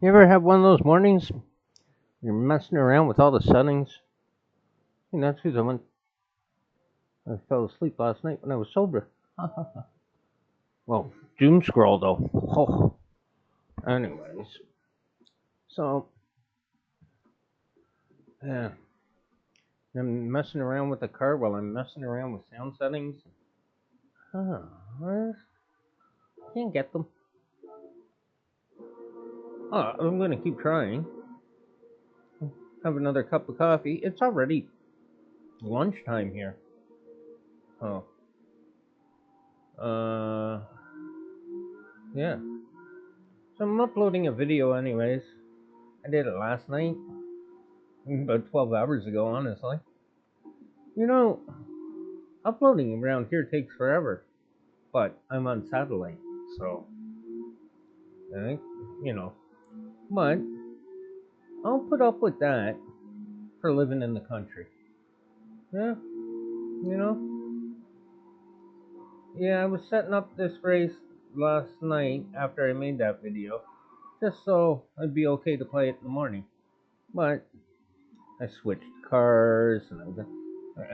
You ever have one of those mornings you're messing around with all the settings? That's because I fell asleep last night when I was sober. Well, doom scroll though. Oh, anyways, so yeah, I'm messing around with the car while I'm messing around with sound settings. Huh? I can't get them. Oh, I'm gonna keep trying. Have another cup of coffee. It's already lunchtime here. Oh, uh, yeah. So I'm uploading a video anyways. I did it last night, about 12 hours ago, honestly. You know, uploading around here takes forever, but I'm on satellite, so I think, you know. But I'll put up with that for living in the country. Yeah, you know. Yeah, I was setting up this race last night after I made that video, just so I'd be okay to play it in the morning. But I switched cars, and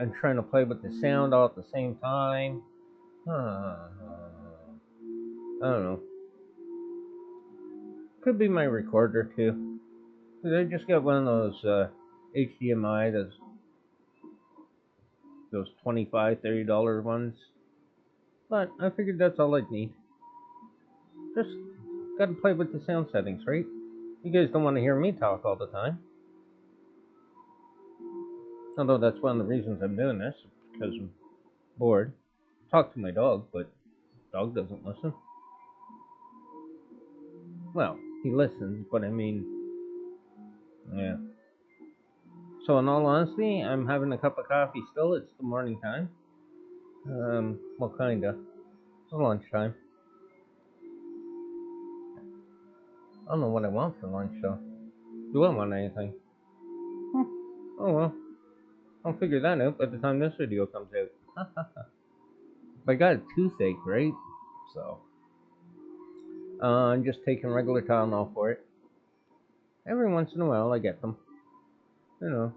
I'm trying to play with the sound all at the same time. I don't know. Could be my recorder too. 'Cause I just got one of those HDMI, those $25, $30 ones. But I figured that's all I'd need. Just gotta play with the sound settings, right? You guys don't want to hear me talk all the time. Although that's one of the reasons I'm doing this, because I'm bored. Talk to my dog, but dog doesn't listen. Well, he listens, but I mean, yeah. So in all honesty, I'm having a cup of coffee still. It's the morning time. Well, kinda. It's lunchtime. I don't know what I want for lunch though. Do I want anything? Hmm. Oh well, I'll figure that out by the time this video comes out. I got a toothache, right? So, I'm just taking regular Tylenol for it. Every once in a while, I get them. You know.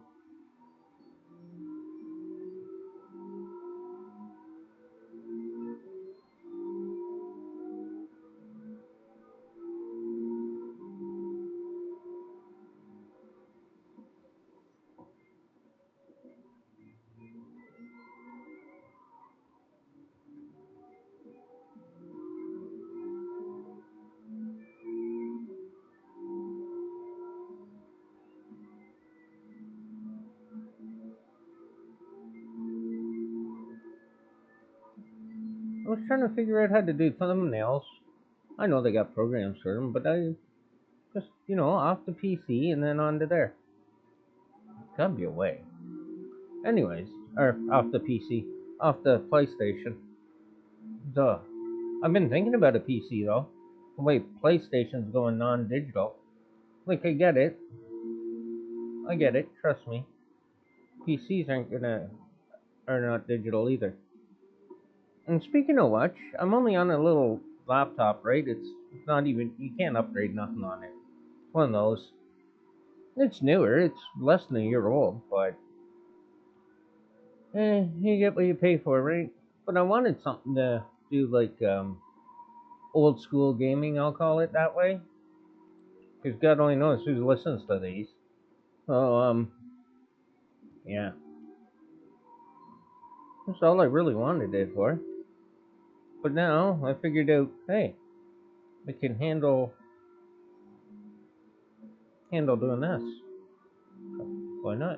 I was trying to figure out how to do thumbnails. I know they got programs for them, but I just, off the PC and then onto there. Gotta be a way. Anyways, or off the PC, off the PlayStation. Duh. I've been thinking about a PC though. The way PlayStation's going non-digital. Like I get it. Trust me. PCs are not digital either. And speaking of which, I'm only on a little laptop, right? It's not even you can't upgrade nothing on it. One of those. It's newer. It's less than a year old, but you get what you pay for, right? But I wanted something to do like old school gaming. I'll call it that way, because God only knows who listens to these. So yeah, that's all I really wanted it for. But now I figured out, hey, I can handle doing this. Why not?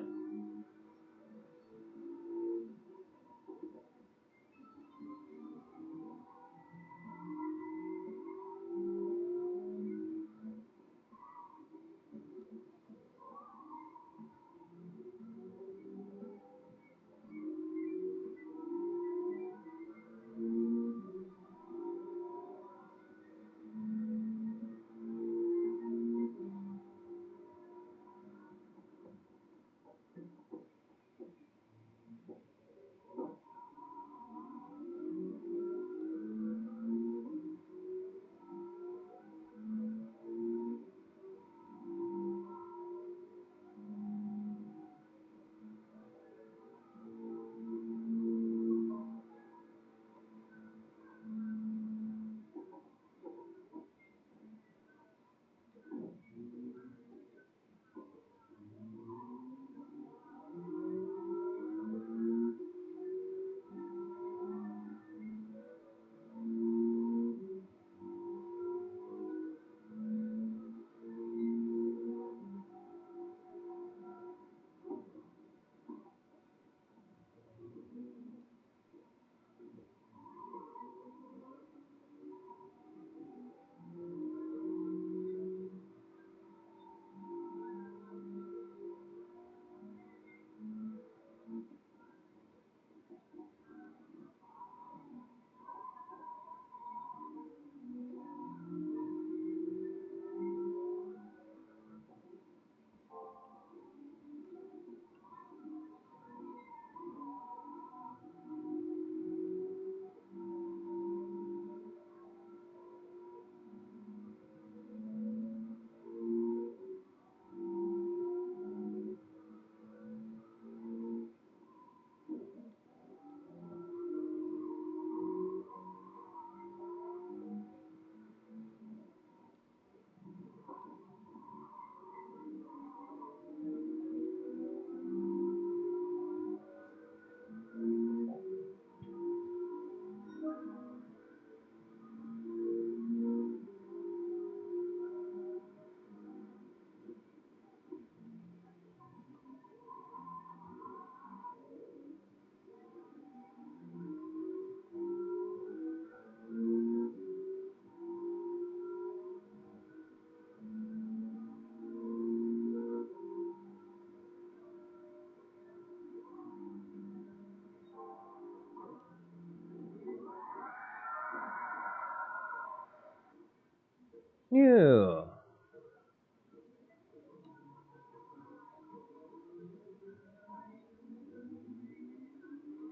Yeah.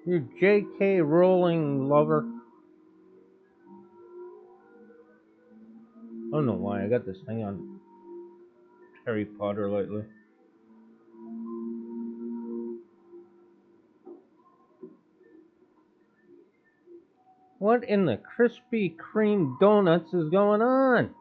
You J.K. Rowling lover. I don't know why I got this thing on Harry Potter lately. What in the Krispy Kreme donuts is going on?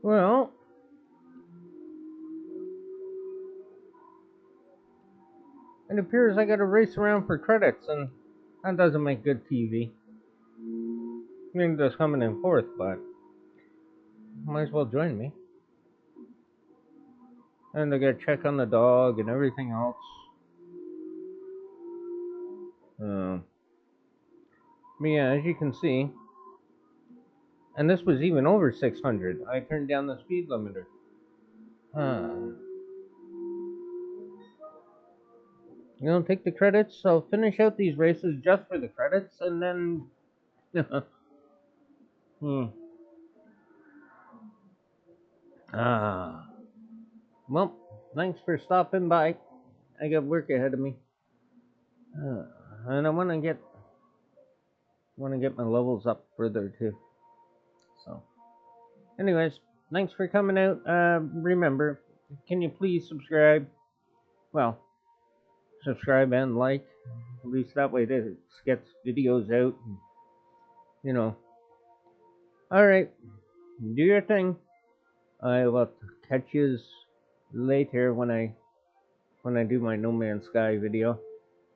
Well, it appears I gotta race around for credits, and that doesn't make good TV. I mean, just coming in fourth, but might as well join me. And I gotta check on the dog and everything else. But yeah, as you can see, and this was even over 600. I turned down the speed limiter. You know, take the credits. I'll finish out these races just for the credits, and then. hmm. Ah. Well, thanks for stopping by. I got work ahead of me, and I want to get my levels up further too. So, anyways, thanks for coming out. Remember, can you please subscribe? Well, subscribe and like. At least that way this gets videos out. You know. All right, do your thing. I will catch you later when I do my No Man's Sky video.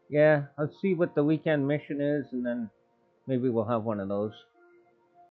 Yeah, let's see what the weekend mission is, and then maybe we'll have one of those.